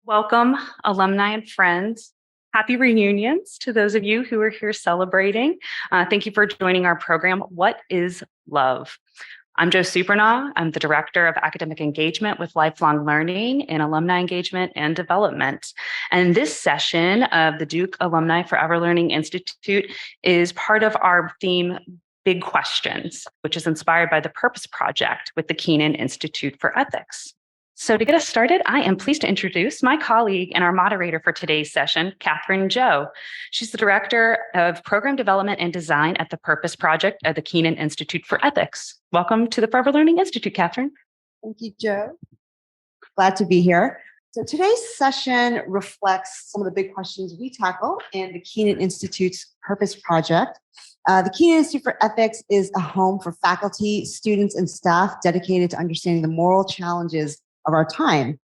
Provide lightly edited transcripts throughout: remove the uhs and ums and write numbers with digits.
Welcome, alumni and friends. Happy reunions to those of you who are here celebrating. Thank you for joining our program, What is Love? I'm Jo Supernaw. I'm the Director of Academic Engagement with Lifelong Learning in Alumni Engagement and Development. And this session of the Duke Alumni Forever Learning Institute is part of our theme, Big Questions, which is inspired by the Purpose Project with the Kenan Institute for Ethics. So to get us started, I am pleased to introduce my colleague and our moderator for today's session, Katherine Jo. She's the Director of Program Development and Design at the Purpose Project at the Kenan Institute for Ethics. Welcome to the Forever Learning Institute, Katherine. Thank you, Jo. Glad to be here. So today's session reflects some of the big questions we tackle in the Kenan Institute's Purpose Project. The Kenan Institute for Ethics is a home for faculty, students, and staff dedicated to understanding the moral challenges of our time.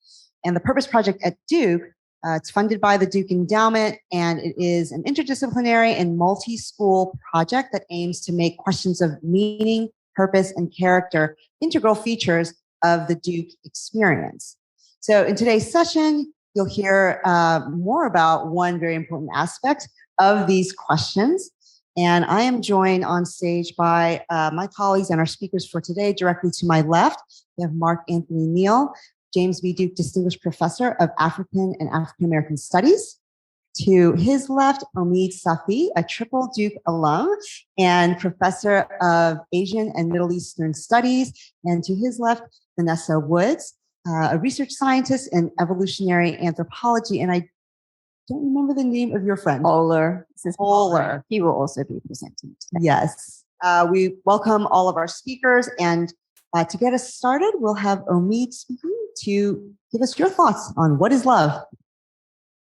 And the Purpose Project at Duke, it's funded by the Duke Endowment, and it is an interdisciplinary and multi-school project that aims to make questions of meaning, purpose, and character integral features of the Duke experience. So in today's session, you'll hear more about one very important aspect of these questions. And I am joined on stage by my colleagues and our speakers for today. Directly to my left, we have Mark Anthony Neal, James B. Duke Distinguished Professor of African and African American Studies. To his left, Omid Safi, a triple Duke alum and Professor of Asian and Middle Eastern Studies. And to his left, Vanessa Woods, a research scientist in evolutionary anthropology. And I don't remember the name of your friend. Oler. This is Oler. He will also be presenting today. Yes. We welcome all of our speakers. And to get us started, we'll have Omid speaking to give us your thoughts on what is love.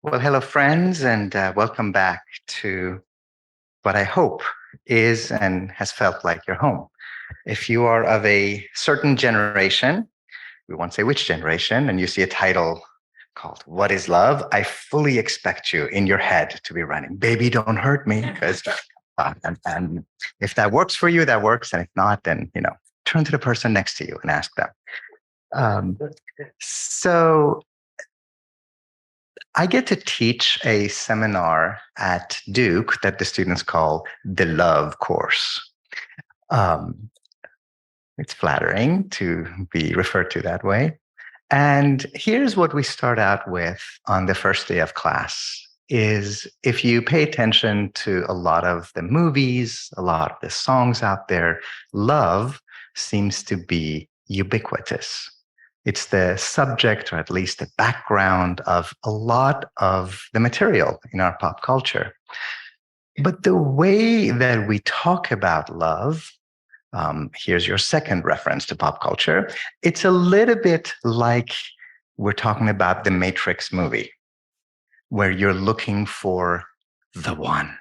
Well, hello, friends, and welcome back to what I hope is and has felt like your home. If you are of a certain generation, we won't say which generation, and you see a title called What is Love? I fully expect you in your head to be running, baby, don't hurt me. Because and if that works for you, that works. And if not, then, turn to the person next to you and ask them. So I get to teach a seminar at Duke that the students call the Love Course. It's flattering to be referred to that way. And here's what we start out with on the first day of class is if you pay attention to a lot of the movies, a lot of the songs out there, love seems to be ubiquitous. It's the subject, or at least the background, of a lot of the material in our pop culture. But the way that we talk about love, here's your second reference to pop culture. It's a little bit like we're talking about the Matrix movie, where you're looking for the one.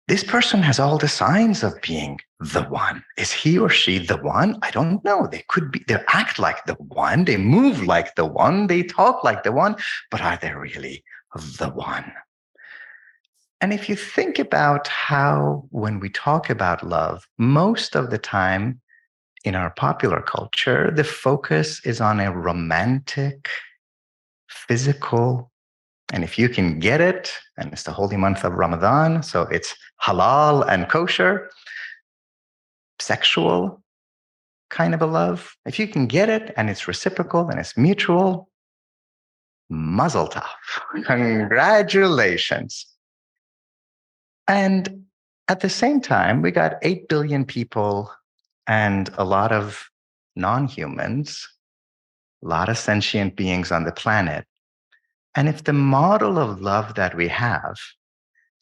This person has all the signs of being the one. Is he or she the one? I don't know. They could be, they act like the one, they move like the one, they talk like the one, but are they really the one? And if you think about how, when we talk about love, most of the time in our popular culture, the focus is on a romantic, physical, and if you can get it, and it's the holy month of Ramadan, so it's halal and kosher, sexual kind of a love. If you can get it and it's reciprocal and it's mutual, mazel tov. Congratulations. And at the same time, we got 8 billion people and a lot of non-humans, a lot of sentient beings on the planet. And if the model of love that we have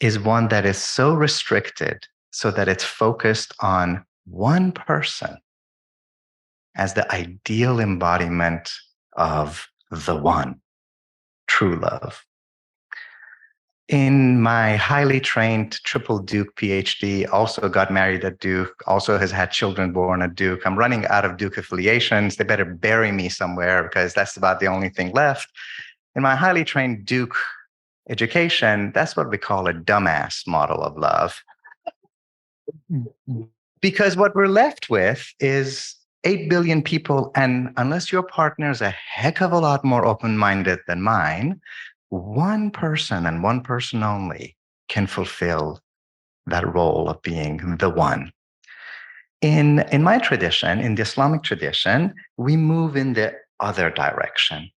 is one that is so restricted so that it's focused on one person as the ideal embodiment of the one, true love. In my highly trained triple Duke Ph.D., also got married at Duke, also has had children born at Duke. I'm running out of Duke affiliations. They better bury me somewhere because that's about the only thing left. In my highly trained Duke education, that's what we call a dumbass model of love. Because what we're left with is 8 billion people, and unless your partner is a heck of a lot more open-minded than mine, one person and one person only can fulfill that role of being the one. In my tradition, in the Islamic tradition, we move in the other direction.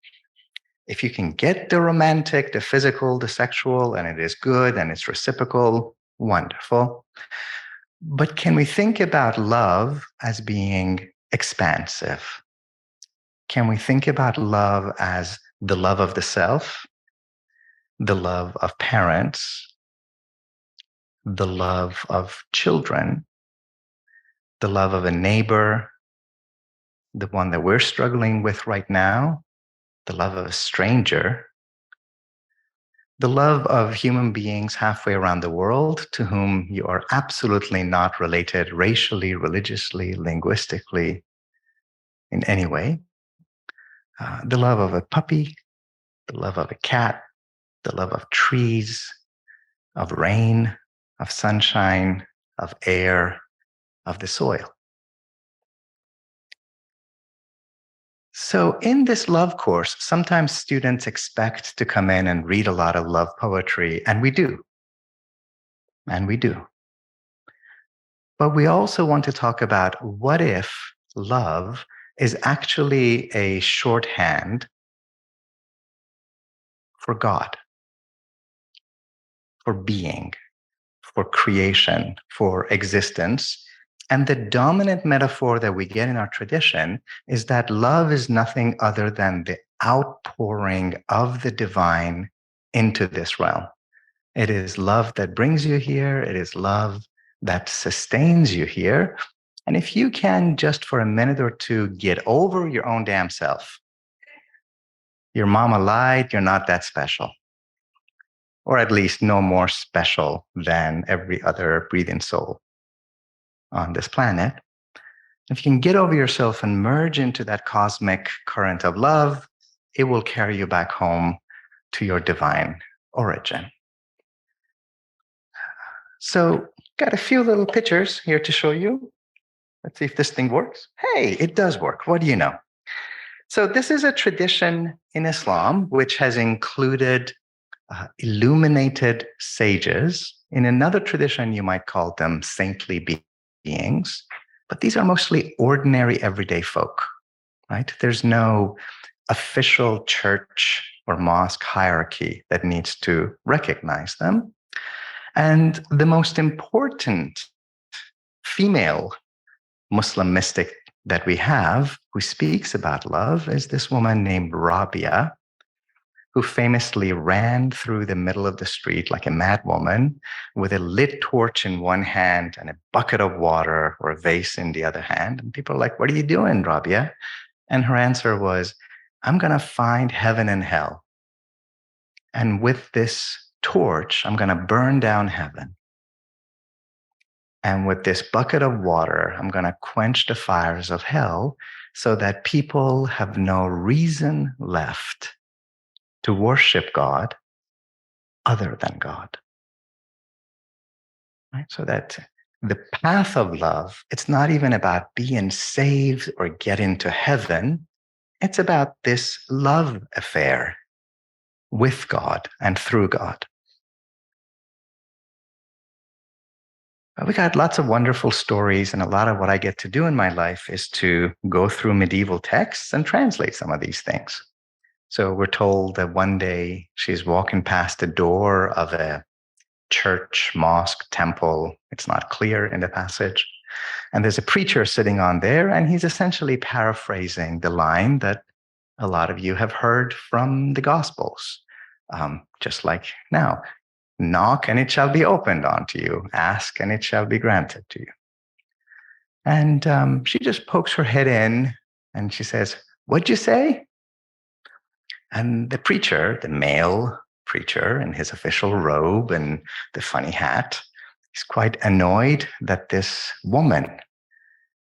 If you can get the romantic, the physical, the sexual, and it is good and it's reciprocal, wonderful. But can we think about love as being expansive? Can we think about love as the love of the self, the love of parents, the love of children, the love of a neighbor, the one that we're struggling with right now, the love of a stranger, the love of human beings halfway around the world to whom you are absolutely not related racially, religiously, linguistically, in any way, the love of a puppy, the love of a cat, the love of trees, of rain, of sunshine, of air, of the soil. So in this love course, sometimes students expect to come in and read a lot of love poetry, and we do. And we do. But we also want to talk about what if love is actually a shorthand for God, for being, for creation, for existence. And the dominant metaphor that we get in our tradition is that love is nothing other than the outpouring of the divine into this realm. It is love that brings you here. It is love that sustains you here. And if you can just for a minute or two get over your own damn self, your mama lied, you're not that special. Or at least no more special than every other breathing soul on this planet. If you can get over yourself and merge into that cosmic current of love, it will carry you back home to your divine origin. So, got a few little pictures here to show you. Let's see if this thing works. Hey, it does work. What do you know? So, this is a tradition in Islam which has included illuminated sages. In another tradition, you might call them saintly beings, but these are mostly ordinary everyday folk, right? There's no official church or mosque hierarchy that needs to recognize them. And the most important female Muslim mystic that we have who speaks about love is this woman named Rabia, who famously ran through the middle of the street like a madwoman with a lit torch in one hand and a bucket of water or a vase in the other hand. And people are like, "What are you doing, Rabia?" And her answer was, "I'm going to find heaven and hell. And with this torch, I'm going to burn down heaven. And with this bucket of water, I'm going to quench the fires of hell so that people have no reason left to worship God other than God." Right? So that the path of love, it's not even about being saved or getting to heaven. It's about this love affair with God and through God. We got lots of wonderful stories, and a lot of what I get to do in my life is to go through medieval texts and translate some of these things. So we're told that one day she's walking past the door of a church, mosque, temple. It's not clear in the passage. And there's a preacher sitting on there, and he's essentially paraphrasing the line that a lot of you have heard from the Gospels, just like now. Knock and it shall be opened unto you. Ask and it shall be granted to you. And she just pokes her head in and she says, "What'd you say?" And the preacher, the male preacher in his official robe and the funny hat, is quite annoyed that this woman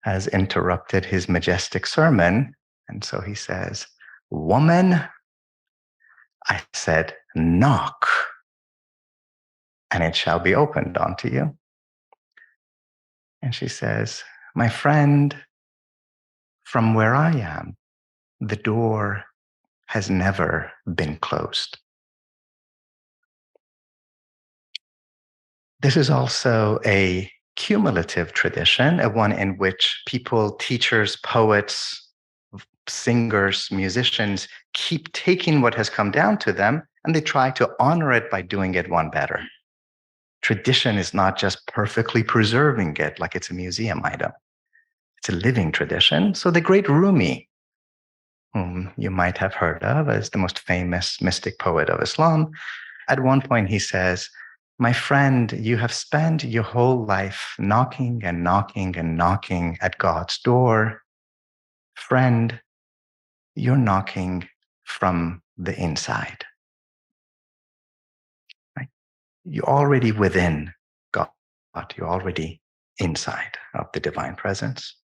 has interrupted his majestic sermon. And so he says, "Woman, I said, knock, and it shall be opened unto you." And she says, "My friend, from where I am, the door has never been closed. This is also a cumulative tradition, a one in which people, teachers, poets, singers, musicians keep taking what has come down to them and they try to honor it by doing it one better. Tradition is not just perfectly preserving it like it's a museum item. It's a living tradition. So the great Rumi, whom you might have heard of as the most famous mystic poet of Islam, at one point he says, "My friend, you have spent your whole life knocking and knocking and knocking at God's door. Friend, you're knocking from the inside." Right? You're already within God. You're already inside of the divine presence.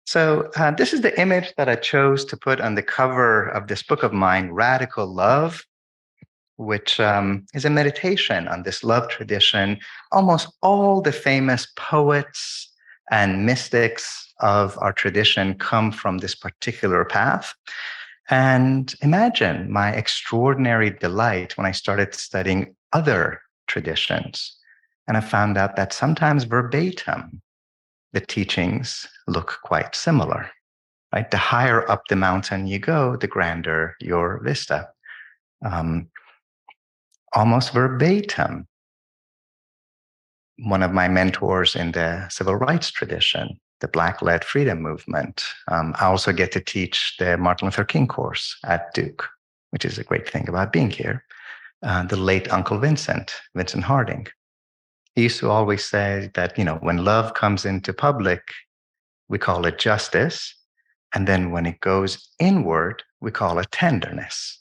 So this is the image that I chose to put on the cover of this book of mine, Radical Love, which is a meditation on this love tradition. Almost all the famous poets and mystics of our tradition come from this particular path. And imagine my extraordinary delight when I started studying other traditions. And I found out that sometimes verbatim, the teachings look quite similar. Right? The higher up the mountain you go, the grander your vista. Almost verbatim, one of my mentors in the civil rights tradition, the Black-led freedom movement. I also get to teach the Martin Luther King course at Duke, which is a great thing about being here. The late Uncle Vincent Harding. He used to always say that, when love comes into public, we call it justice. And then when it goes inward, we call it tenderness.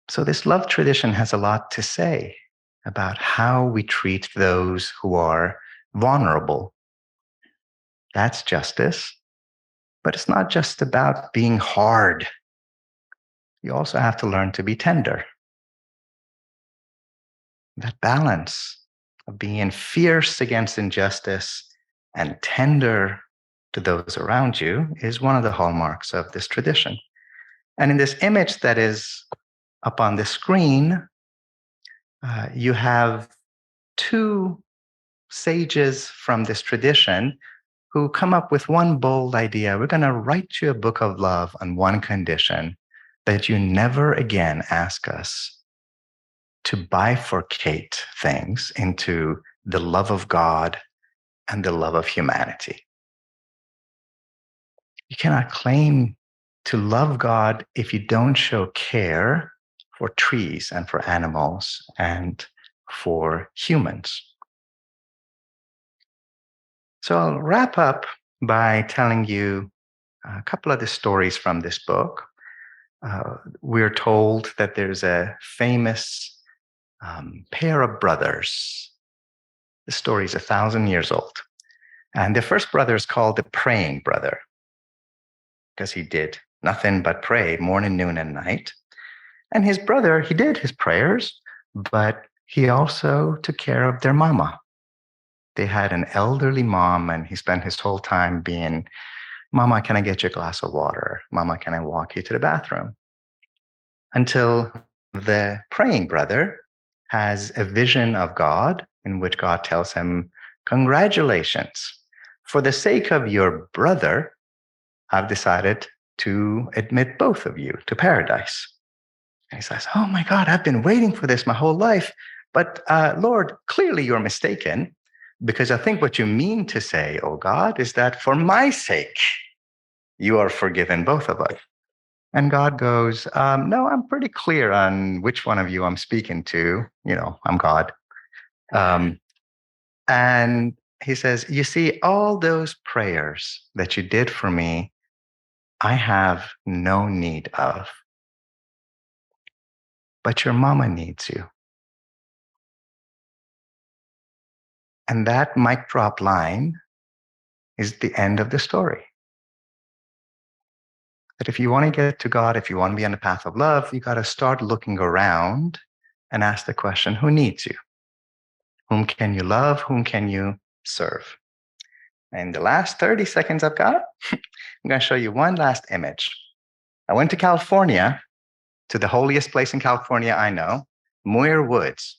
So this love tradition has a lot to say about how we treat those who are vulnerable. That's justice. But it's not just about being hard. You also have to learn to be tender. That balance of being fierce against injustice and tender to those around you is one of the hallmarks of this tradition. And in this image that is up on the screen, you have two sages from this tradition who come up with one bold idea. We're going to write you a book of love on one condition, that you never again ask us to bifurcate things into the love of God and the love of humanity. You cannot claim to love God if you don't show care for trees and for animals and for humans. So I'll wrap up by telling you a couple of the stories from this book. We're told that there's a famous pair of brothers. The story is 1,000 years old. And the first brother is called the praying brother because he did nothing but pray morning, noon, and night. And his brother, he did his prayers, but he also took care of their mama. They had an elderly mom, and he spent his whole time being, "Mama, can I get you a glass of water? Mama, can I walk you to the bathroom?" Until the praying brother has a vision of God in which God tells him, "Congratulations. For the sake of your brother, I've decided to admit both of you to paradise." And he says, "Oh my God, I've been waiting for this my whole life. But Lord, clearly you're mistaken, because I think what you mean to say, oh God, is that for my sake, you are forgiven both of us." And God goes, "No, I'm pretty clear on which one of you I'm speaking to. I'm God." And he says, "You see, all those prayers that you did for me, I have no need of. But your mama needs you." And that mic drop line is the end of the story. That if you want to get to God, if you want to be on the path of love, you got to start looking around and ask the question, who needs you? Whom can you love? Whom can you serve. In the last 30 seconds I've got, I'm going to show you one last image. I went to California, to the holiest place in California I know, Muir Woods.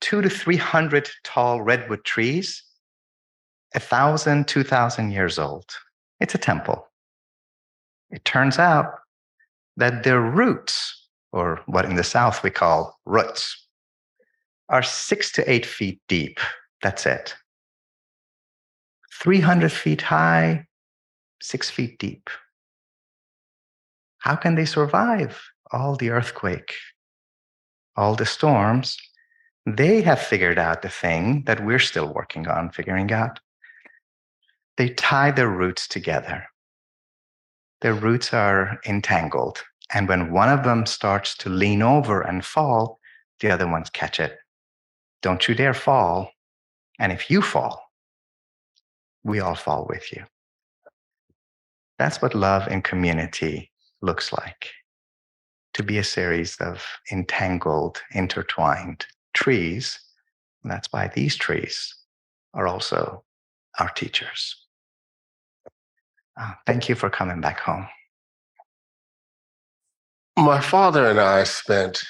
200 to 300 tall redwood trees, 1,000, 2,000 years old. It's a temple. It turns out that their roots, or what in the South we call roots, are 6 to 8 feet deep. That's it. 300 feet high, 6 feet deep. How can they survive all the earthquake, all the storms? They have figured out the thing that we're still working on figuring out. They tie their roots together. Their roots are entangled. And when one of them starts to lean over and fall, the other ones catch it. Don't you dare fall. And if you fall, we all fall with you. That's what love and community looks like. To be a series of entangled, intertwined trees. And that's why these trees are also our teachers. Thank you for coming back home. My father and I spent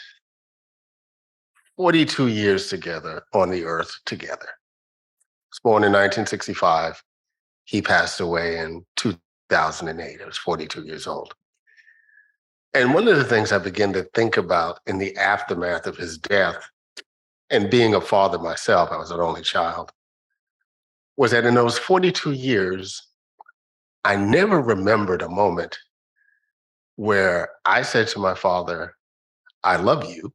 42 years together on the earth together. He was born in 1965. He passed away in 2008. I was 42 years old. And one of the things I began to think about in the aftermath of his death, and being a father myself, I was an only child, was that in those 42 years, I never remembered a moment where I said to my father, I love you,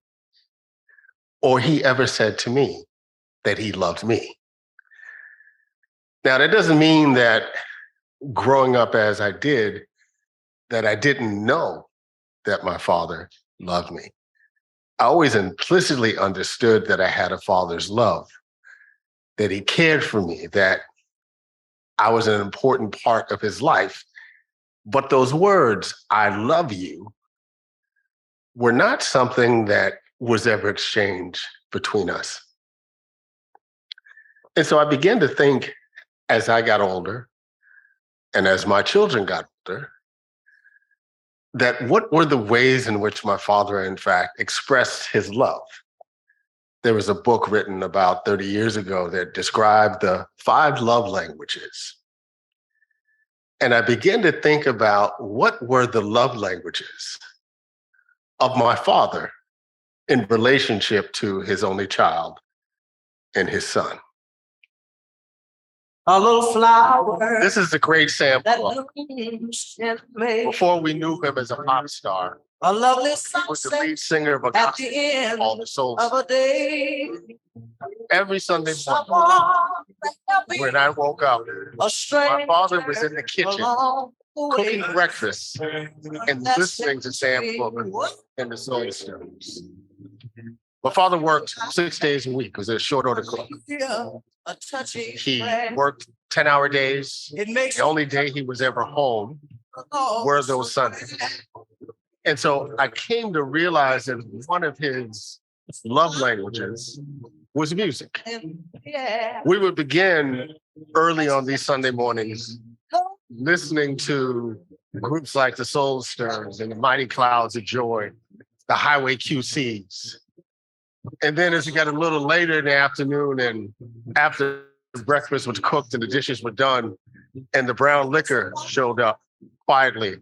or he ever said to me that he loved me. Now, that doesn't mean that growing up as I did, that I didn't know that my father loved me. I always implicitly understood that I had a father's love, that he cared for me, that I was an important part of his life. But those words, I love you, were not something that was ever exchanged between us. And so I began to think as I got older and as my children got older, that what were the ways in which my father, in fact, expressed his love? There was a book written about 30 years ago that described the 5 love languages. And I began to think about what were the love languages of my father in relationship to his only child and his son. A little flower. This is a great sample That of looms gently. before we knew him as a pop star. A lovely He was the sunset lead singer of a at gospel the end called the Soul. of a day. Every Sunday morning Someone that be when I woke up, a stranger my father was in the kitchen along the cooking way. breakfast and listening to Sam Cooke and the Soul Stones. My father worked 6 days a week. He was a short order cook. A touchy He friend. worked 10-hour days. It makes The only day he was ever home were those Sundays. And so I came to realize that one of his love languages was music. Yeah. We would begin early on these Sunday mornings listening to groups like the Soul Stirrers and the Mighty Clouds of Joy, the Highway QCs. And then as it got a little later in the afternoon and after breakfast was cooked and the dishes were done and the brown liquor showed up quietly,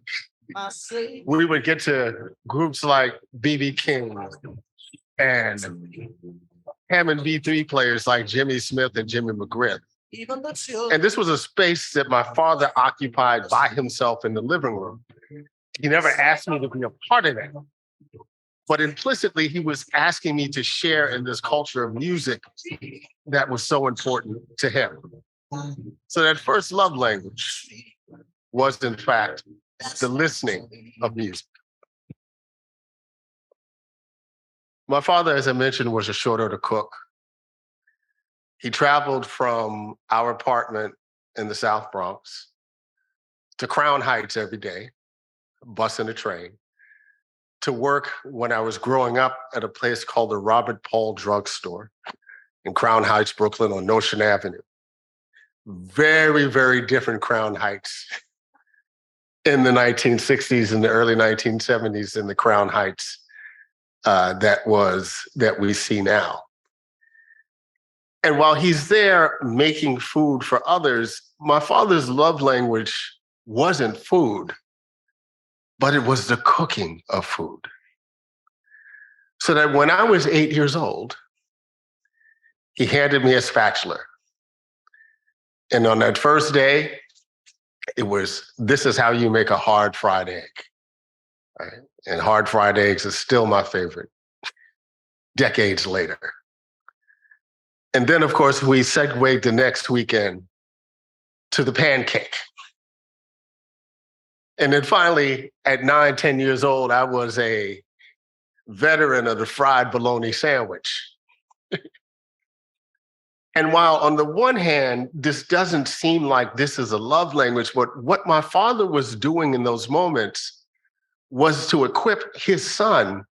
we would get to groups like B.B. King and Hammond B3 players like Jimmy Smith and Jimmy McGriff. And this was a space that my father occupied by himself in the living room. He never asked me to be a part of that. But implicitly, he was asking me to share in this culture of music that was so important to him. So that first love language was, in fact, the listening of music. My father, as I mentioned, was a short order cook. He traveled from our apartment in the South Bronx to Crown Heights every day, bus and a train, to work when I was growing up at a place called the Robert Paul Drug Store in Crown Heights, Brooklyn on Notion Avenue. Very, very different Crown Heights in the 1960s and the early 1970s than the Crown Heights that we see now. And while he's there making food for others, my father's love language wasn't food, but it was the cooking of food. So that when I was 8 years old, he handed me a spatula. And on that first day, it was, this is how you make a hard fried egg. Right? And hard fried eggs is still my favorite, decades later. And then, of course, we segued the next weekend to the pancake. And then finally, at 9, 10 years old, I was a veteran of the fried bologna sandwich. And while on the one hand, this doesn't seem like this is a love language, but what my father was doing in those moments was to equip his son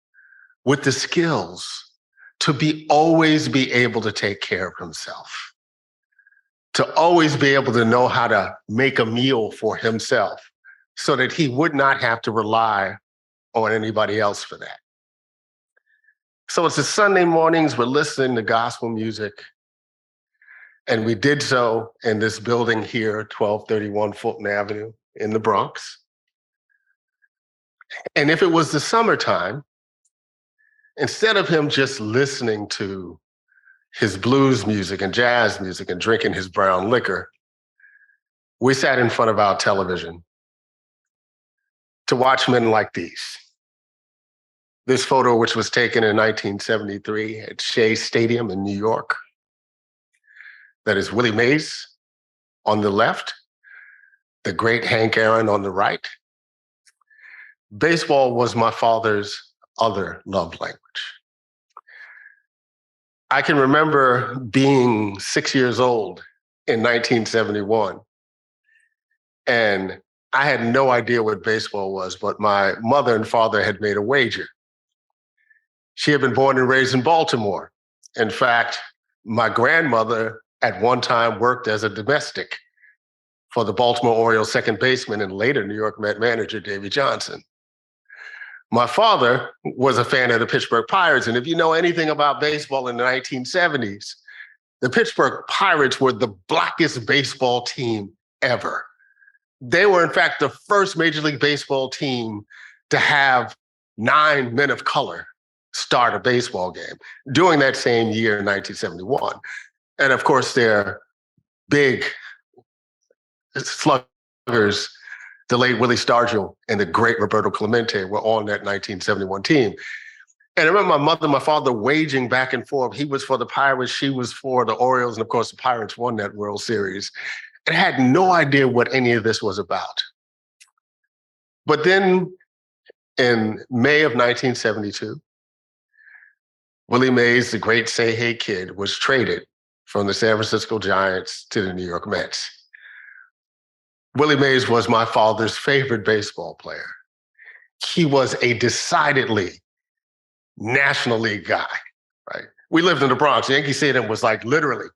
with the skills to always be able to take care of himself, to always be able to know how to make a meal for himself so that he would not have to rely on anybody else for that. So it's a Sunday mornings, we're listening to gospel music, and we did so in this building here, 1231 Fulton Avenue in the Bronx. And if it was the summertime, instead of him just listening to his blues music and jazz music and drinking his brown liquor, we sat in front of our television to watch men like these. This photo, which was taken in 1973 at Shea Stadium in New York, that is Willie Mays on the left, the great Hank Aaron on the right. Baseball was my father's other love language. I can remember being 6 years old in 1971, and I had no idea what baseball was, but my mother and father had made a wager. She had been born and raised in Baltimore. In fact, my grandmother at one time worked as a domestic for the Baltimore Orioles second baseman and later New York Met manager Davy Johnson. My father was a fan of the Pittsburgh Pirates, and if you know anything about baseball in the 1970s, the Pittsburgh Pirates were the blackest baseball team ever. They were, in fact, the first Major League Baseball team to have 9 men of color start a baseball game during that same year in 1971. And of course, their big sluggers, the late Willie Stargell and the great Roberto Clemente, were on that 1971 team. And I remember my mother and my father waging back and forth. He was for the Pirates, she was for the Orioles, and of course, the Pirates won that World Series. And had no idea what any of this was about. But then in May of 1972, Willie Mays, the great Say Hey Kid, was traded from the San Francisco Giants to the New York Mets. Willie Mays was my father's favorite baseball player. He was a decidedly National League guy, right? We lived in the Bronx. Yankee Stadium was like literally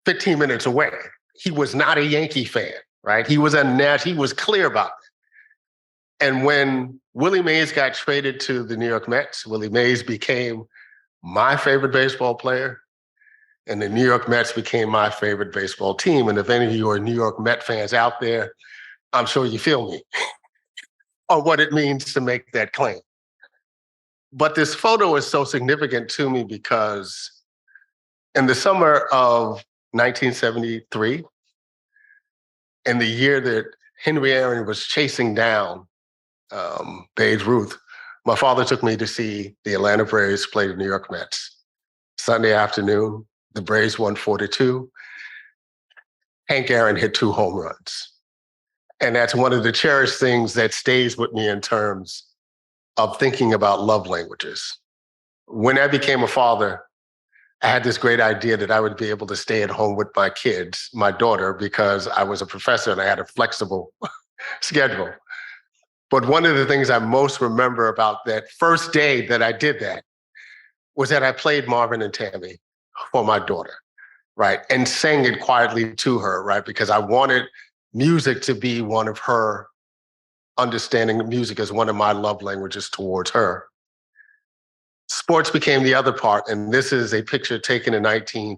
15 minutes away. He was not a Yankee fan, right? He was he was clear about it. And when Willie Mays got traded to the New York Mets, Willie Mays became my favorite baseball player, and the New York Mets became my favorite baseball team. And if any of you are New York Met fans out there, I'm sure you feel me on what it means to make that claim. But this photo is so significant to me because in the summer of 1973, in the year that Henry Aaron was chasing down Babe Ruth, my father took me to see the Atlanta Braves play the New York Mets. Sunday afternoon, the Braves won 4-2. Hank Aaron hit 2 home runs. And that's one of the cherished things that stays with me in terms of thinking about love languages. When I became a father, I had this great idea that I would be able to stay at home with my kids, my daughter, because I was a professor and I had a flexible schedule. But one of the things I most remember about that first day that I did that was that I played Marvin and Tammy, for my daughter, right? And sang it quietly to her, right? Because I wanted music to be one of her understanding music as one of my love languages towards her. Sports became the other part, and this is a picture taken in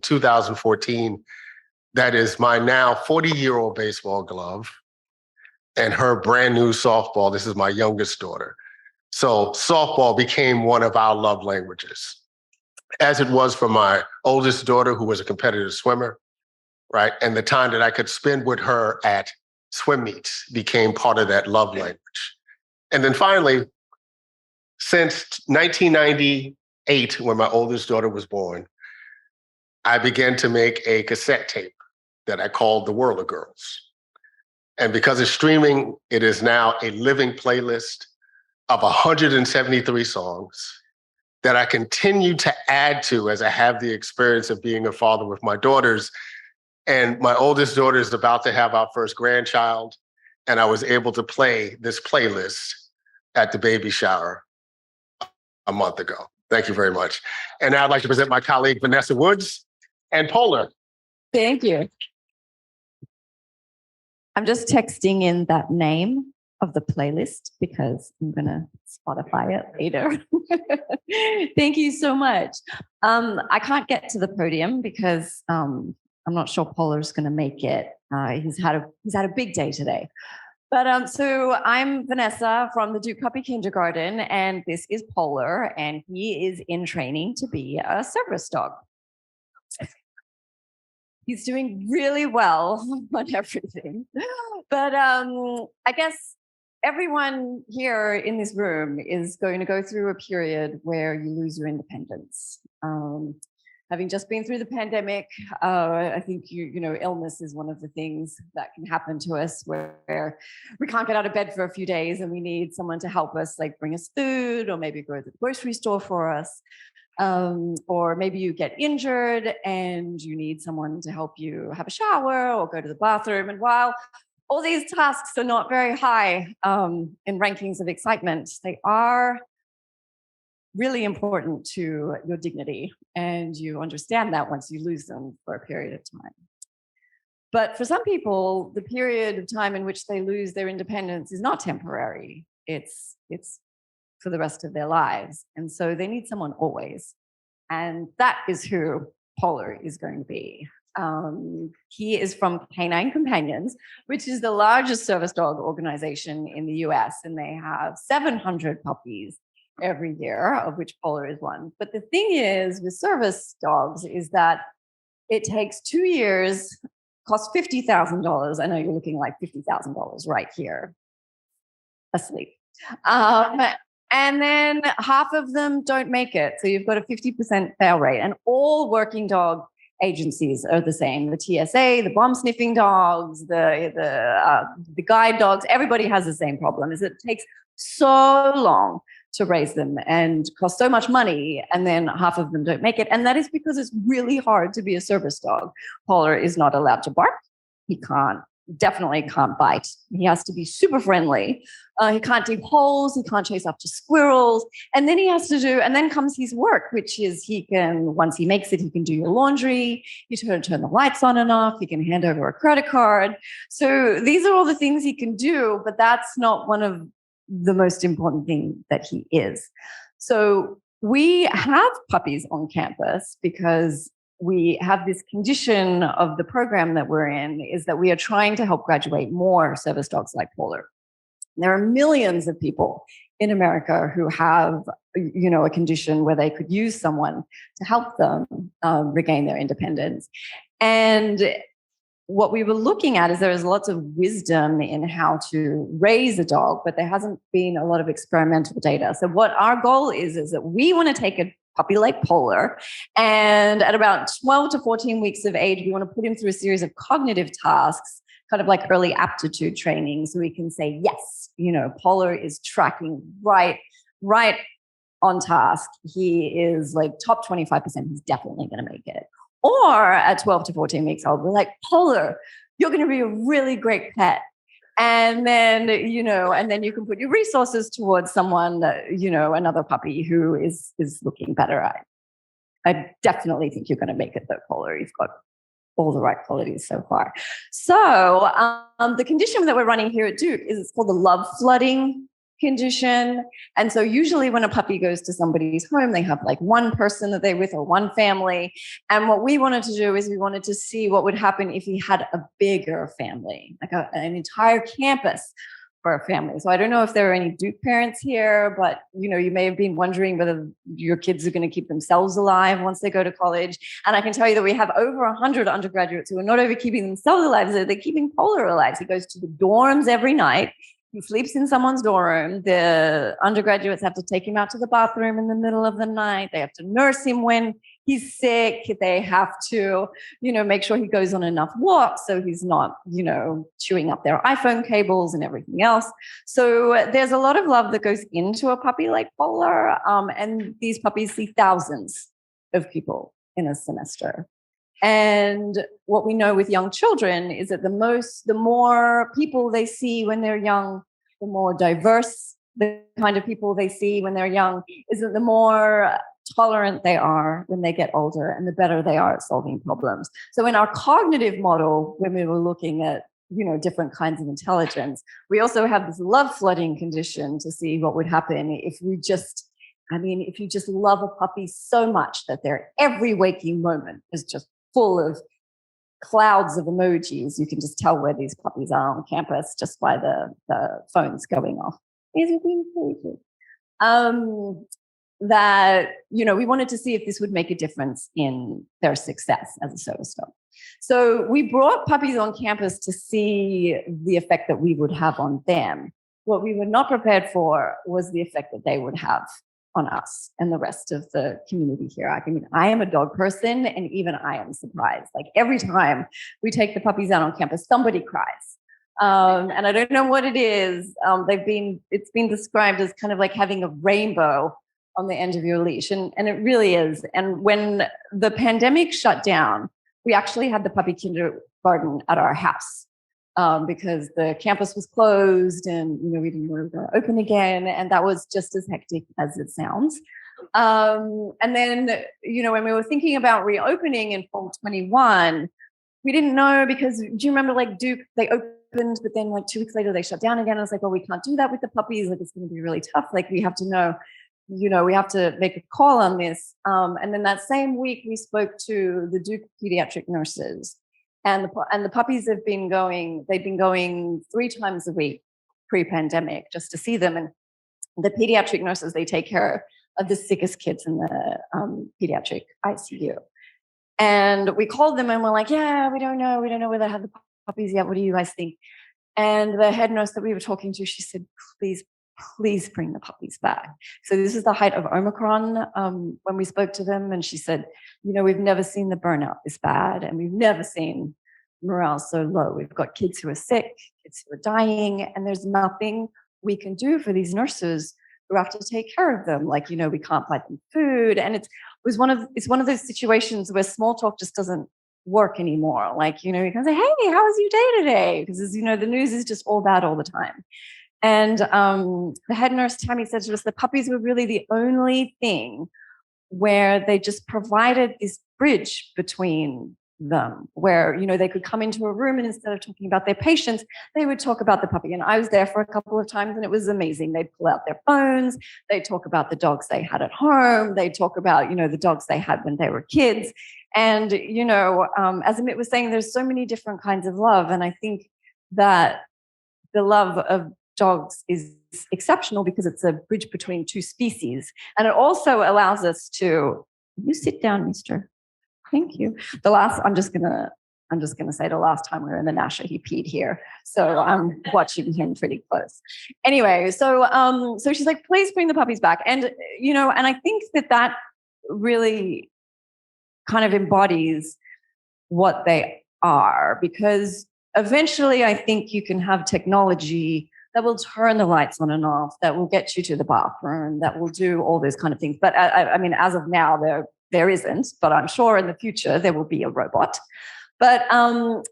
2014. That is my now 40-year-old baseball glove and her brand new softball. This is my youngest daughter. So softball became one of our love languages, as it was for my oldest daughter, who was a competitive swimmer, right? And the time that I could spend with her at swim meets became part of that love language. And then finally, since 1998, when my oldest daughter was born, I began to make a cassette tape that I called The World of Girls. And because of streaming, it is now a living playlist of 173 songs that I continue to add to as I have the experience of being a father with my daughters. And my oldest daughter is about to have our first grandchild, and I was able to play this playlist at the baby shower a month ago. Thank you very much. And now I'd like to present my colleague, Vanessa Woods and Polar. Thank you. I'm just texting in that name of the playlist because I'm going to Spotify it later. Thank you so much. I can't get to the podium because I'm not sure Polar's going to make it. He's had a big day today. But so I'm Vanessa from the Duke Puppy Kindergarten, and this is Polar, and he is in training to be a service dog. He's doing really well on everything. But I guess everyone here in this room is going to go through a period where you lose your independence. Having just been through the pandemic, I think you know illness is one of the things that can happen to us where we can't get out of bed for a few days and we need someone to help us, like bring us food or maybe go to the grocery store for us. Or maybe you get injured and you need someone to help you have a shower or go to the bathroom. And while all these tasks are not very high in rankings of excitement, they are really important to your dignity. And you understand that once you lose them for a period of time. But for some people, the period of time in which they lose their independence is not temporary. It's for the rest of their lives. And so they need someone always. And that is who Polar is going to be. He is from Canine Companions, which is the largest service dog organization in the US. And they have 700 puppies every year, of which Polar is one. But the thing is with service dogs is that it takes 2 years, costs $50,000. I know you're looking like $50,000 right here, asleep. And then half of them don't make it. So you've got a 50% fail rate. And all working dog agencies are the same. The TSA, the bomb sniffing dogs, the guide dogs, everybody has the same problem, is it takes so long to raise them and cost so much money, and then half of them don't make it. And that is because it's really hard to be a service dog. Polar is not allowed to bark. He definitely can't bite. He has to be super friendly. He can't dig holes. He can't chase after squirrels. And then comes his work, which is once he makes it, he can do your laundry. You turn the lights on and off. He can hand over a credit card. So these are all the things he can do, but that's not one of the most important thing that he is. So we have puppies on campus because we have this condition of the program that we're in is that we are trying to help graduate more service dogs like Polar. There are millions of people in America who have, a condition where they could use someone to help them regain their independence. And what we were looking at is there is lots of wisdom in how to raise a dog, but there hasn't been a lot of experimental data. So what our goal is that we want to take a puppy like Polar, and at about 12 to 14 weeks of age, we want to put him through a series of cognitive tasks, kind of like early aptitude training, so we can say, yes, Polar is tracking right on task. He is like top 25%. He's definitely going to make it. Or at 12 to 14 weeks old, we're like, Polar, you're going to be a really great pet. And then, and then you can put your resources towards someone, another puppy who is looking better at. I definitely think you're going to make it though, Paula. You've got all the right qualities so far. So the condition that we're running here at Duke is called the love flooding condition. And so usually when a puppy goes to somebody's home, they have like one person that they're with or one family. And what we wanted to do is we wanted to see what would happen if he had a bigger family, like an entire campus for a family. So I don't know if there are any Duke parents here, but you may have been wondering whether your kids are going to keep themselves alive once they go to college. And I can tell you that we have over 100 undergraduates who are not only keeping themselves alive, they're keeping Polar alive. He goes to the dorms every night. He sleeps in someone's dorm. The undergraduates have to take him out to the bathroom in the middle of the night. They have to nurse him when he's sick. They have to, make sure he goes on enough walks so he's not, chewing up their iPhone cables and everything else. So there's a lot of love that goes into a puppy like Polar. And these puppies see thousands of people in a semester. And what we know with young children is that the more people they see when they're young, the more diverse the kind of people they see when they're young, is that the more tolerant they are when they get older and the better they are at solving problems. So in our cognitive model, when we were looking at different kinds of intelligence, we also have this love flooding condition to see what would happen if you just love a puppy so much that their every waking moment is just full of clouds of emojis. You can just tell where these puppies are on campus just by the phones going off. These are being crazy. That, we wanted to see if this would make a difference in their success as a service dog. So we brought puppies on campus to see the effect that we would have on them. What we were not prepared for was the effect that they would have on us and the rest of the community here. I am a dog person, and even I am surprised. Like every time we take the puppies out on campus, somebody cries. And I don't know what it is. It's been described as kind of like having a rainbow on the end of your leash. And it really is. And when the pandemic shut down, we actually had the puppy kindergarten at our house. Because the campus was closed and we didn't know we were going to open again, and that was just as hectic as it sounds. And then when we were thinking about reopening in fall 21, we didn't know, because do you remember like Duke, they opened, but then like 2 weeks later they shut down again. I was like, well, we can't do that with the puppies. Like it's going to be really tough. Like we have to know, we have to make a call on this. And then that same week we spoke to the Duke pediatric nurses. And the puppies they've been going 3 times a week pre-pandemic just to see them. And the pediatric nurses, they take care of the sickest kids in the pediatric ICU. And we called them and we're like, yeah, we don't know whether to have the puppies yet. What do you guys think? And the head nurse that we were talking to, she said, please bring the puppies back. So this is the height of Omicron when we spoke to them. And she said, we've never seen the burnout this bad, and we've never seen morale so low. We've got kids who are sick, kids who are dying, and there's nothing we can do for these nurses who have to take care of them. Like, we can't buy them food. And it's one of those situations where small talk just doesn't work anymore. Like, you can say, hey, how was your day today? Because, the news is just all bad all the time. And the head nurse, Tammy, said to us, the puppies were really the only thing where they just provided this bridge between them, where, they could come into a room and instead of talking about their patients, they would talk about the puppy. And I was there for a couple of times and it was amazing. They'd pull out their phones. They'd talk about the dogs they had at home. They'd talk about, the dogs they had when they were kids. And, as Omid was saying, there's so many different kinds of love. And I think that the love of dogs is exceptional because it's a bridge between two species. And it also allows us to, you sit down, mister. Thank you. I'm just gonna say the last time we were in the Nasha, he peed here. So I'm watching him pretty close. Anyway, so she's like, please bring the puppies back. And, and I think that really kind of embodies what they are, because eventually I think you can have technology that will turn the lights on and off, that will get you to the bathroom, that will do all those kind of things. But as of now, there isn't, but I'm sure in the future there will be a robot. But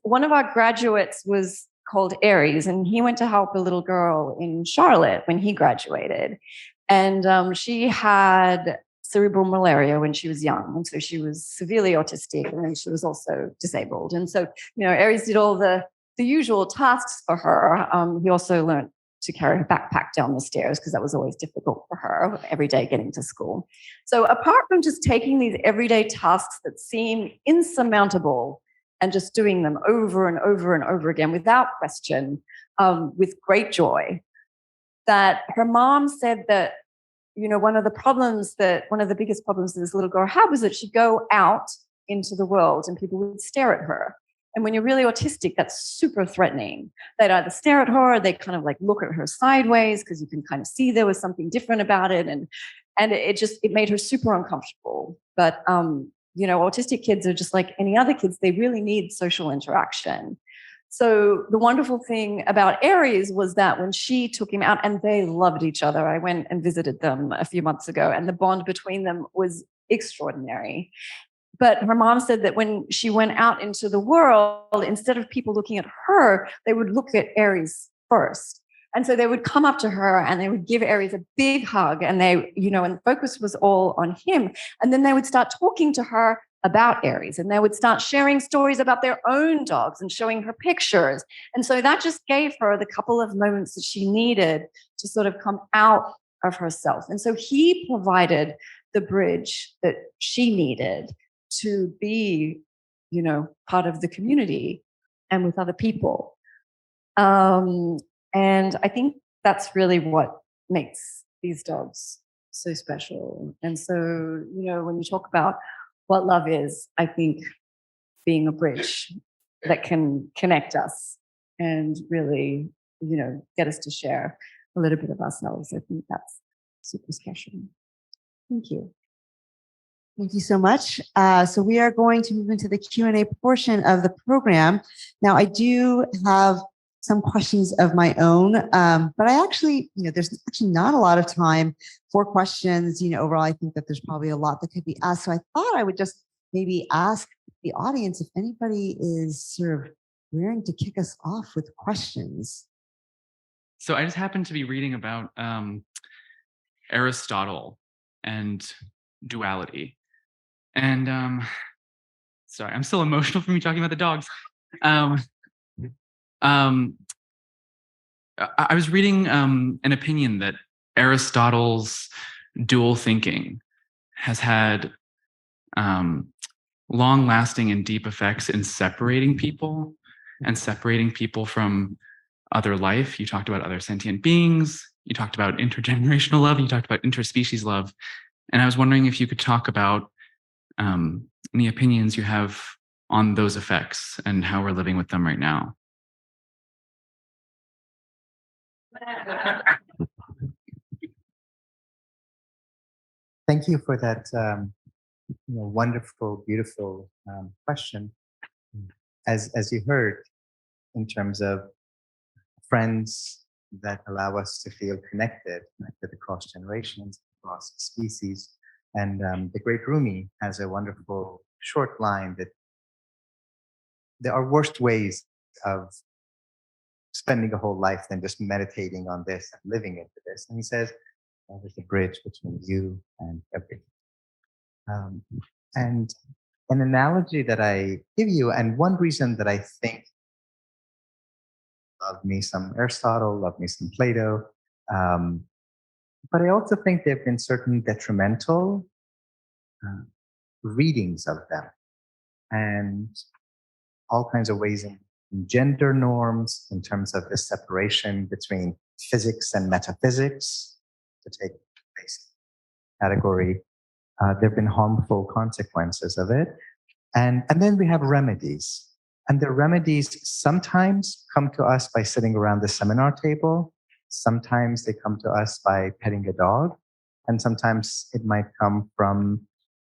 one of our graduates was called Aries, and he went to help a little girl in Charlotte when he graduated. And she had cerebral malaria when she was young. And so she was severely autistic, and then she was also disabled. And so, Aries did all the usual tasks for her. He also learned to carry her backpack down the stairs because that was always difficult for her every day getting to school. So apart from just taking these everyday tasks that seem insurmountable and just doing them over and over and over again without question, with great joy, that her mom said that, one of the biggest problems that this little girl had was that she'd go out into the world and people would stare at her. And when you're really autistic, that's super threatening. They'd either stare at her or they'd kind of like look at her sideways because you can kind of see there was something different about it. And it made her super uncomfortable. But, autistic kids are just like any other kids. They really need social interaction. So the wonderful thing about Aries was that when she took him out, and they loved each other. I went and visited them a few months ago, and the bond between them was extraordinary. But her mom said that when she went out into the world, instead of people looking at her, they would look at Aries first. And so they would come up to her and they would give Aries a big hug, and and the focus was all on him. And then they would start talking to her about Aries, and they would start sharing stories about their own dogs and showing her pictures. And so that just gave her the couple of moments that she needed to sort of come out of herself. And so he provided the bridge that she needed to be, part of the community and with other people. And I think that's really what makes these dogs so special. And so, when you talk about what love is, I think being a bridge that can connect us and really, get us to share a little bit of ourselves, I think that's super special. Thank you. Thank you so much. So we are going to move into the Q&A portion of the program. Now, I do have some questions of my own, but I actually, there's actually not a lot of time for questions. Overall, I think that there's probably a lot that could be asked. So I thought I would just maybe ask the audience if anybody is sort of raring to kick us off with questions. So I just happened to be reading about Aristotle and duality. And sorry, I'm still emotional from me talking about the dogs. I was reading an opinion that Aristotle's dual thinking has had long-lasting and deep effects in separating people and separating people from other life. You talked about other sentient beings. You talked about intergenerational love. You talked about interspecies love. And I was wondering if you could talk about any opinions you have on those effects and how we're living with them right now. Thank you for that wonderful, beautiful question. As you heard, in terms of friends that allow us to feel connected across generations, across species. And the great Rumi has a wonderful short line that there are worse ways of spending a whole life than just meditating on this and living into this. And he says, there's a bridge between you and everything. And an analogy that I give you, and one reason that I think love me some Aristotle, love me some Plato, but I also think there have been certain detrimental readings of them, and all kinds of ways in gender norms, in terms of the separation between physics and metaphysics, to take basic category. There have been harmful consequences of it. And then we have remedies. And the remedies sometimes come to us by sitting around the seminar table. Sometimes they come to us by petting a dog. And sometimes it might come from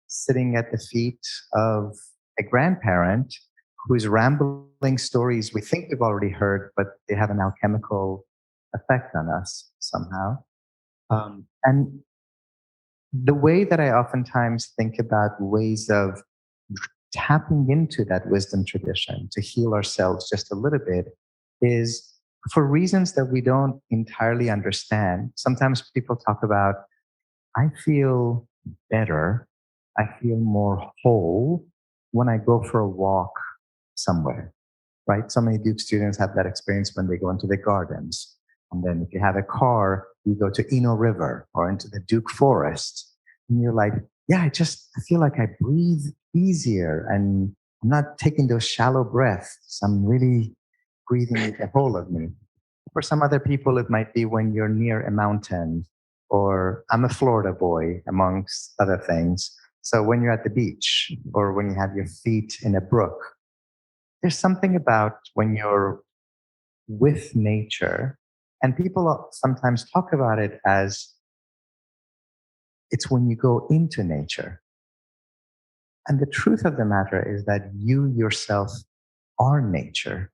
sitting at the feet of a grandparent who's rambling stories we think we've already heard, but they have an alchemical effect on us somehow. And the way that I oftentimes think about ways of tapping into that wisdom tradition to heal ourselves just a little bit is for reasons that we don't entirely understand. Sometimes people talk about, I feel better. I feel more whole when I go for a walk somewhere, right? So many Duke students have that experience when they go into the gardens. And then if you have a car, you go to Eno River or into the Duke Forest. And you're like, yeah, I feel like I breathe easier and I'm not taking those shallow breaths. I'm really breathing the whole of me. For some other people, it might be when you're near a mountain, or I'm a Florida boy, amongst other things. So when you're at the beach or when you have your feet in a brook, there's something about when you're with nature, and people sometimes talk about it as it's when you go into nature. And the truth of the matter is that you yourself are nature.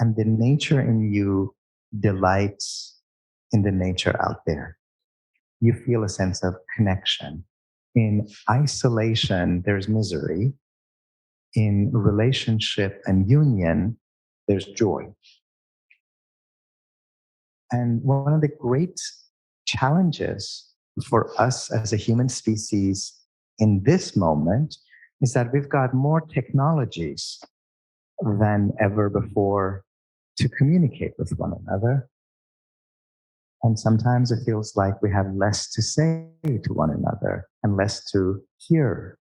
And the nature in you delights in the nature out there. You feel a sense of connection. In isolation, there's misery. In relationship and union, there's joy. And one of the great challenges for us as a human species in this moment is that we've got more technologies than ever before to communicate with one another. And sometimes it feels like we have less to say to one another and less to hear,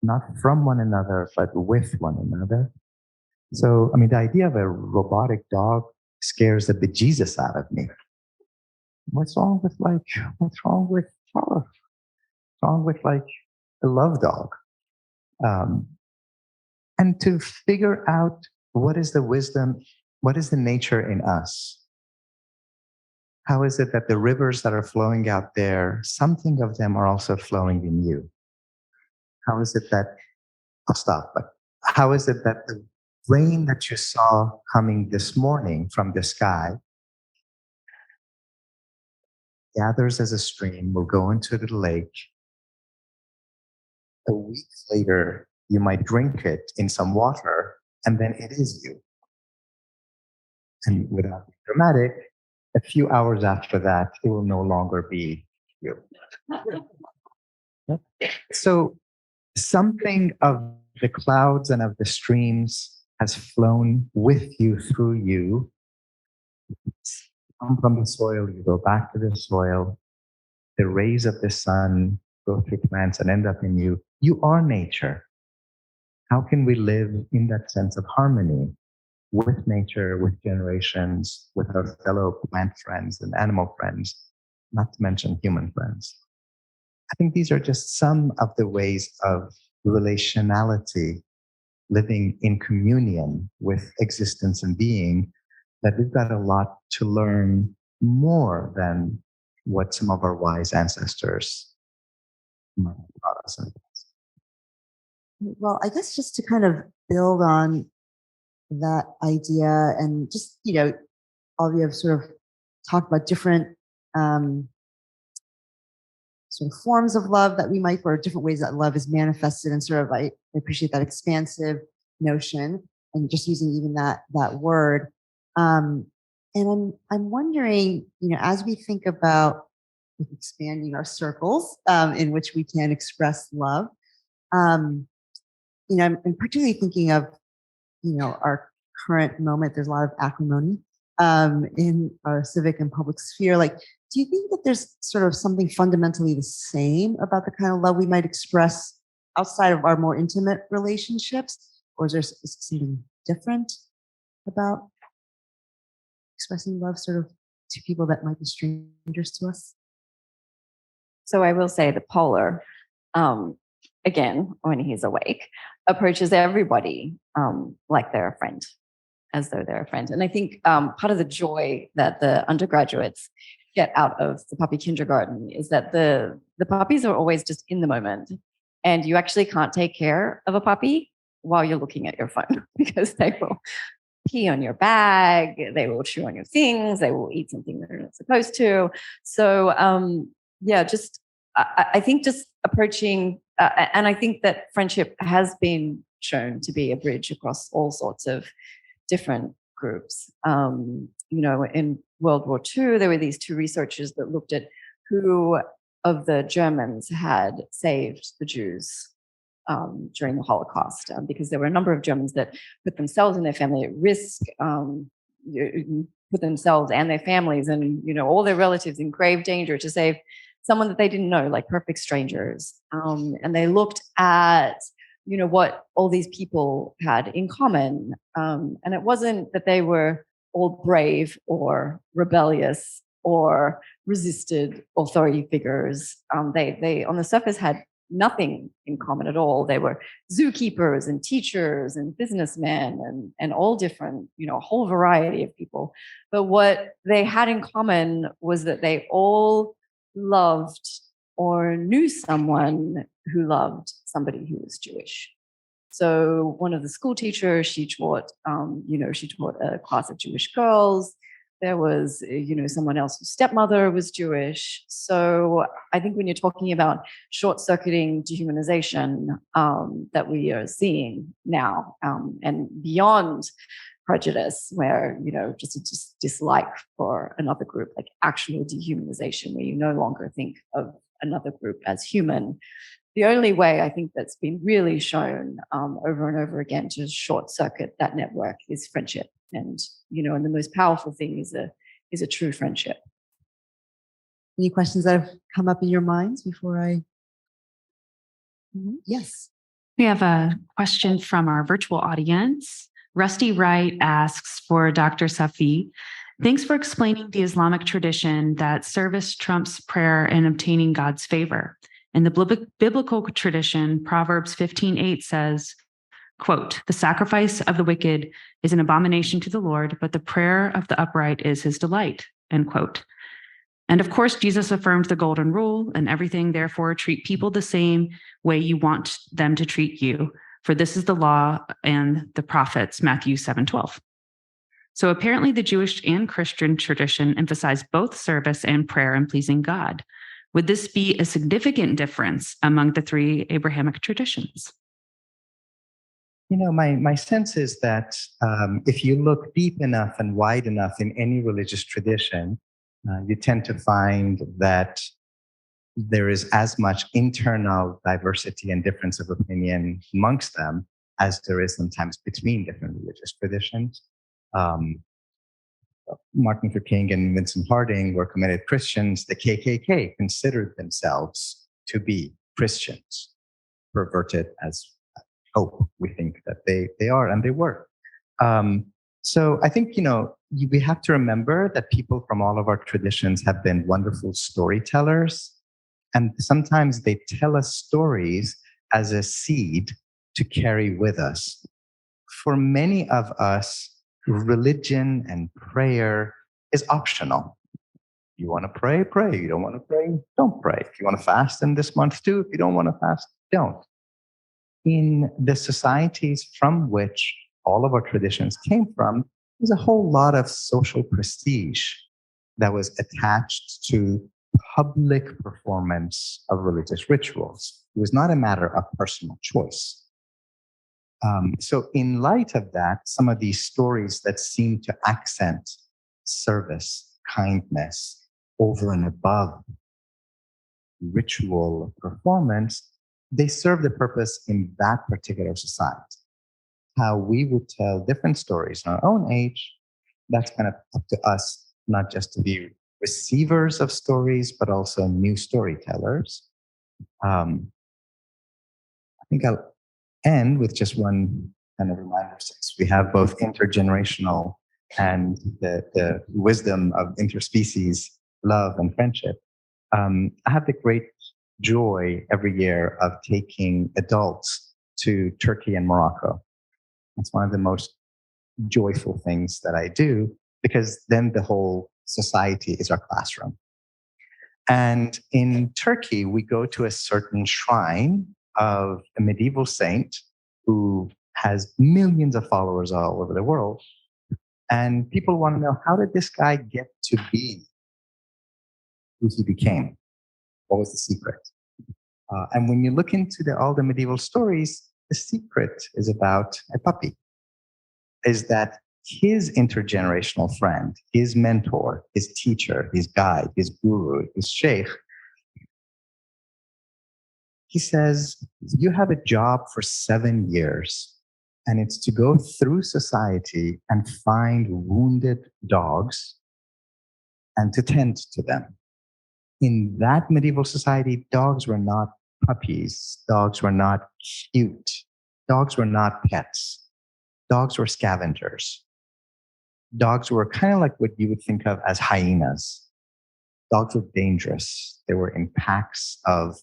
not from one another, but with one another. So, I mean, the idea of a robotic dog scares the bejesus out of me. What's wrong with what's wrong with a love dog? And to figure out what is the wisdom, what is the nature in us? How is it that the rivers that are flowing out there, something of them are also flowing in you? How is it that, I'll stop, but how is it that the rain that you saw coming this morning from the sky gathers as a stream, will go into the lake? A week later, you might drink it in some water, and then it is you. And without being dramatic, a few hours after that, it will no longer be you. So something of the clouds and of the streams has flown with you, through you. Come from the soil, you go back to the soil. The rays of the sun go through plants and end up in you. You are nature. How can we live in that sense of harmony with nature, with generations, with our fellow plant friends and animal friends, not to mention human friends? I think these are just some of the ways of relationality, living in communion with existence and being, that we've got a lot to learn more than what some of our wise ancestors might have taught us. Well, I guess just to kind of build on that idea, and just, all of you have sort of talked about different sort of forms of love that we might, or different ways that love is manifested, and sort of, I appreciate that expansive notion, and just using even that word. And I'm wondering, as we think about expanding our circles in which we can express love, I'm particularly thinking of, our current moment. There's a lot of acrimony in our civic and public sphere. Like, do you think that there's sort of something fundamentally the same about the kind of love we might express outside of our more intimate relationships? Or is there something different about expressing love sort of to people that might be strangers to us? So I will say the polar, again, when he's awake, approaches everybody like they're a friend, as though they're a friend. And I think part of the joy that the undergraduates get out of the puppy kindergarten is that the puppies are always just in the moment, and you actually can't take care of a puppy while you're looking at your phone, because they will pee on your bag, they will chew on your things, they will eat something they're not supposed to. So I think just approaching, and I think that friendship has been shown to be a bridge across all sorts of different groups. In World War II, there were these two researchers that looked at who of the Germans had saved the Jews during the Holocaust, because there were a number of Germans that put themselves and their family at risk, put themselves and their families and all their relatives in grave danger to save someone that they didn't know, like perfect strangers. And they looked at what all these people had in common, and it wasn't that they were all brave or rebellious or resisted authority figures. They on the surface had nothing in common at all. They were zookeepers and teachers and businessmen and all different, a whole variety of people. But what they had in common was that they all loved or knew someone who loved somebody who was Jewish. So one of the school teachers, she taught a class of Jewish girls. There was, someone else whose stepmother was Jewish. So I think when you're talking about short-circuiting dehumanization that we are seeing now, and beyond prejudice, where, just a dislike for another group, like actual dehumanization, where you no longer think of another group as human. The only way I think that's been really shown over and over again to short circuit that network is friendship. And, and the most powerful thing is a true friendship. Any questions that have come up in your minds before I? Yes. We have a question from our virtual audience. Rusty Wright asks for Dr. Safi. Thanks for explaining the Islamic tradition that service trumps prayer and obtaining God's favor. In the biblical tradition, Proverbs 15:8 says, quote, "The sacrifice of the wicked is an abomination to the Lord, but the prayer of the upright is his delight," end quote. And of course, Jesus affirmed the golden rule, and everything, therefore, treat people the same way you want them to treat you. For this is the law and the prophets, Matthew 7:12. So apparently the Jewish and Christian tradition emphasize both service and prayer and pleasing God. Would this be a significant difference among the three Abrahamic traditions? My sense is that if you look deep enough and wide enough in any religious tradition, you tend to find that there is as much internal diversity and difference of opinion amongst them as there is sometimes between different religious traditions. Martin Luther King and Vincent Harding were committed Christians. The KKK considered themselves to be Christians, perverted as hope we think that they are, and they were. So I think, we have to remember that people from all of our traditions have been wonderful storytellers. And sometimes they tell us stories as a seed to carry with us. For many of us, religion and prayer is optional. You want to pray, pray. You don't want to pray, don't pray. If you want to fast in this month too, if you don't want to fast, don't. In the societies from which all of our traditions came from, there's a whole lot of social prestige that was attached to public performance of religious rituals. It was not a matter of personal choice. So in light of that, some of these stories that seem to accent service, kindness over and above ritual performance, they serve the purpose in that particular society. How we would tell different stories in our own age, that's kind of up to us, not just to be receivers of stories, but also new storytellers. I think I'll end with just one kind of reminder, since we have both intergenerational and the wisdom of interspecies love and friendship. I have the great joy every year of taking adults to Turkey and Morocco. It's one of the most joyful things that I do, because then the whole society is our classroom. And in Turkey, we go to a certain shrine of a medieval saint who has millions of followers all over the world. And people want to know, how did this guy get to be who he became? What was the secret? And when you look into all the medieval stories, the secret is about a puppy. Is that his intergenerational friend, his mentor, his teacher, his guide, his guru, his sheikh, he says, you have a job for 7 years, and it's to go through society and find wounded dogs and to tend to them. In that medieval society, dogs were not puppies. Dogs were not cute. Dogs were not pets. Dogs were scavengers. Dogs were kind of like what you would think of as hyenas. Dogs were dangerous. They were in packs of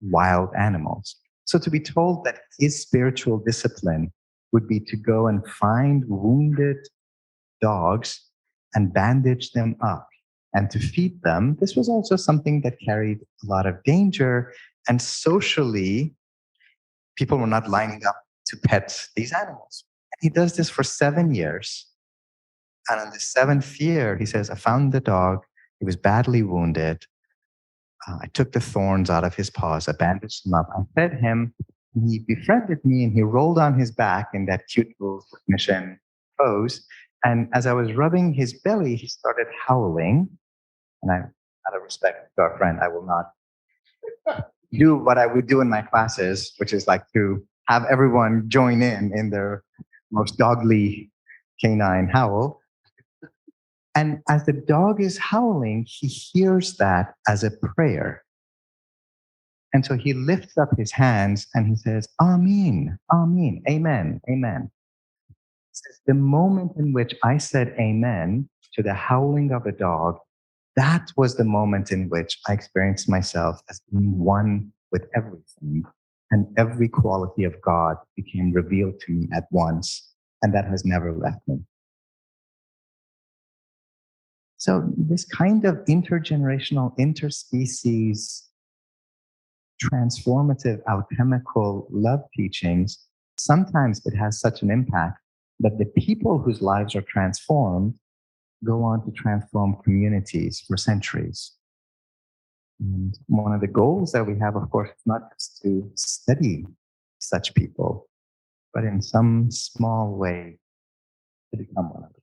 wild animals. So to be told that his spiritual discipline would be to go and find wounded dogs and bandage them up and to feed them, this was also something that carried a lot of danger. And socially, people were not lining up to pet these animals. And he does this for 7 years. And on the 7th year, he says, I found the dog. He was badly wounded. I took the thorns out of his paws. I bandaged him up. I fed him. He befriended me and he rolled on his back in that cute little submission pose. And as I was rubbing his belly, he started howling. And I, out of respect to our friend, I will not do what I would do in my classes, which is like to have everyone join in their most dogly canine howl. And as the dog is howling, he hears that as a prayer. And so he lifts up his hands and he says, Amen, Amen, Amen, Amen. He says, the moment in which I said Amen to the howling of a dog, that was the moment in which I experienced myself as being one with everything. And every quality of God became revealed to me at once. And that has never left me. So this kind of intergenerational, interspecies, transformative, alchemical love teachings, sometimes it has such an impact that the people whose lives are transformed go on to transform communities for centuries. And one of the goals that we have, of course, is not just to study such people, but in some small way to become one of them.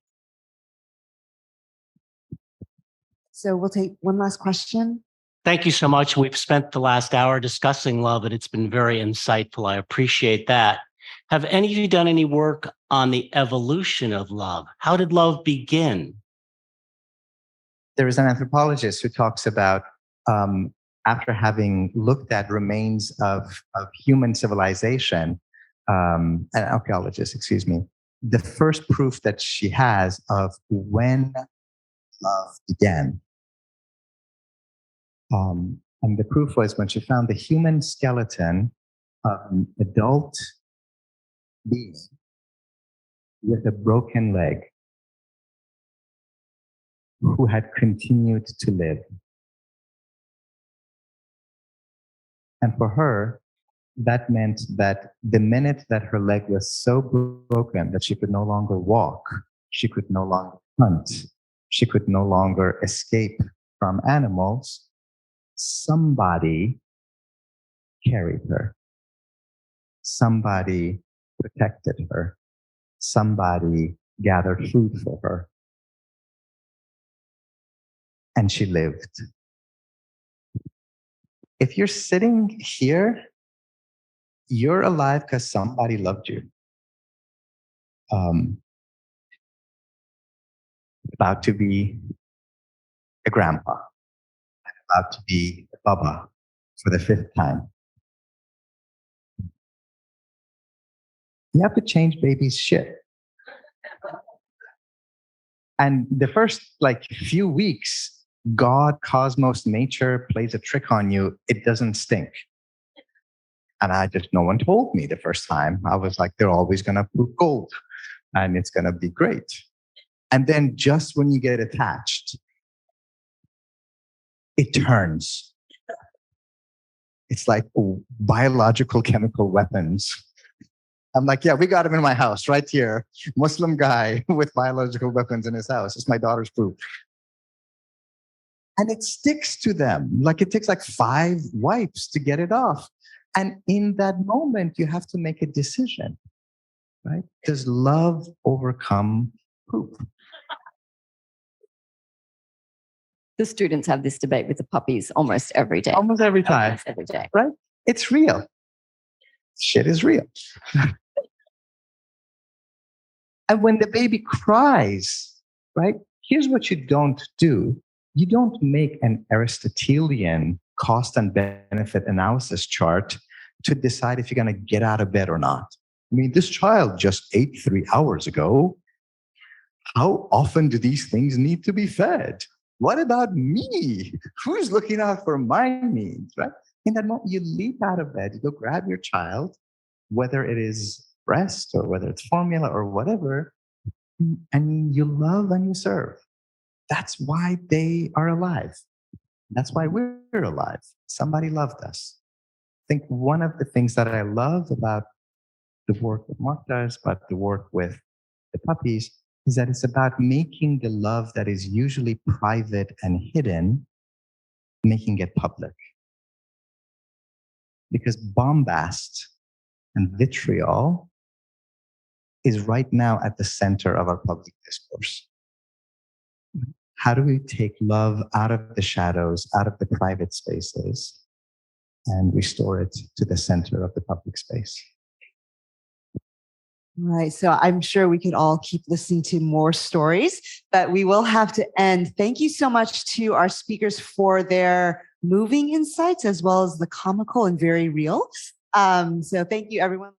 So we'll take one last question. Thank you so much. We've spent the last hour discussing love, and it's been very insightful. I appreciate that. Have any of you done any work on the evolution of love? How did love begin? There is an anthropologist who talks about, after having looked at remains of human civilization, an archaeologist, excuse me, the first proof that she has of when love began. And the proof was when she found the human skeleton of an adult being with a broken leg who had continued to live. And for her, that meant that the minute that her leg was so broken that she could no longer walk, she could no longer hunt, she could no longer escape from animals, somebody carried her. Somebody protected her. Somebody gathered food for her. And she lived. If you're sitting here, you're alive because somebody loved you. About to be a grandpa. About to be a baba for the 5th time. You have to change baby's shit. And the first few weeks, God, cosmos, nature plays a trick on you. It doesn't stink. And no one told me the first time. I was like, they're always going to poop gold and it's going to be great. And then just when you get attached, it turns. It's like biological chemical weapons. I'm like, yeah, we got him in my house right here. Muslim guy with biological weapons in his house. It's my daughter's poop. And it sticks to them. It takes 5 wipes to get it off. And in that moment, you have to make a decision, right? Does love overcome poop? The students have this debate with the puppies almost every day. Almost every time. Almost every day. Right? It's real. Shit is real. And when the baby cries, right, here's what you don't do. You don't make an Aristotelian cost and benefit analysis chart to decide if you're going to get out of bed or not. I mean, this child just ate 3 hours ago. How often do these things need to be fed? What about me? Who's looking out for my needs, right? In that moment, you leap out of bed, you go grab your child, whether it is breast or whether it's formula or whatever, and you love and you serve. That's why they are alive. That's why we're alive. Somebody loved us. I think one of the things that I love about the work that Mark does, about the work with the puppies, is that it's about making the love that is usually private and hidden, making it public. Because bombast and vitriol is right now at the center of our public discourse. How do we take love out of the shadows, out of the private spaces, and restore it to the center of the public space? Right. So I'm sure we could all keep listening to more stories, but we will have to end. Thank you so much to our speakers for their moving insights as well as the comical and very real. So thank you, everyone.